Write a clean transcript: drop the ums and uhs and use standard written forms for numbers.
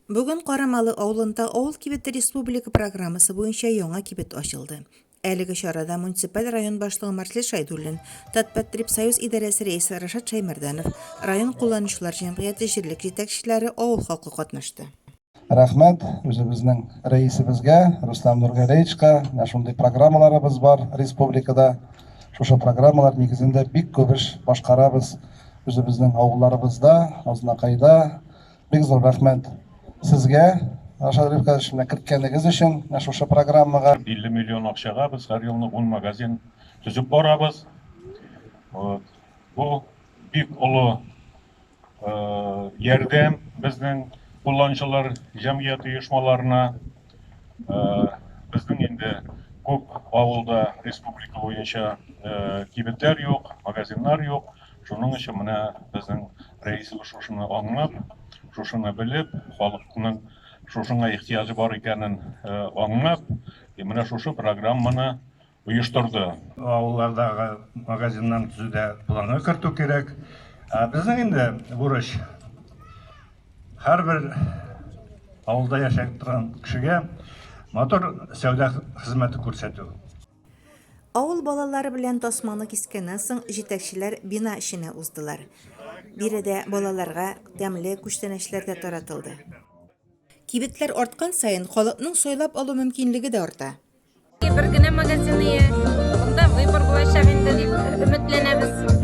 Бүген Карамалы авылында Авыл кибеты республика программасы буенча яңа кибет ачылды. Әлеге чарада муниципаль район башлыгы Марсель Шайдуллин, Татпатрибсоюз идарәсе рәисе Рашат Шаймарданов, район кулланучылар җәмгыяте җирлек җитәкчеләре авыл халкы катнашты. Рәхмәт үзебезнең рәисебезгә, Руслан Нургалеевичка, шундый программаларыбыз бар республикада. Шушы программалар нигезендә бик күп эш башкарабыз үзебезнең авылларыбызда, Азнакайда. Бик зур рәхмәт сезгә, Рашат Рифкатович, киткәнегез өчен шушы программага. 50 миллион акчага без һәр елны 10 магазин төзеп барабыз. Бу бик олы ярдәм безнең кулланучылар җәмгыяте оешмаларына. Безнең инде күп авылда республика буенча кибетләр юк, магазиннар юк. Шуның өчен менә безнең рәисебез шушыны аңлап, шушыны белеп, халыкның шушыңа ихтияҗы бар икәнен аңлап, менә шушы программаны оештырды. Авыллардагы магазиннан төзүдә планга кертү кирәк. Безнең инде бурыч һәрбер авылда яшәп торган кешегә мотор сәүдә хезмәте күрсәтү. Авыл балалары белән тасманы кискәннән соң җитәкчеләр бина эченә уздылар. Биредә балаларга тәмле күчтәнәчләр дә таратылды. Кибетләр арткан саен халыкның сайлап алу мөмкинлеге дә арта. Бер генә магазины, монда выбор булачак инде дип өметләнәбез.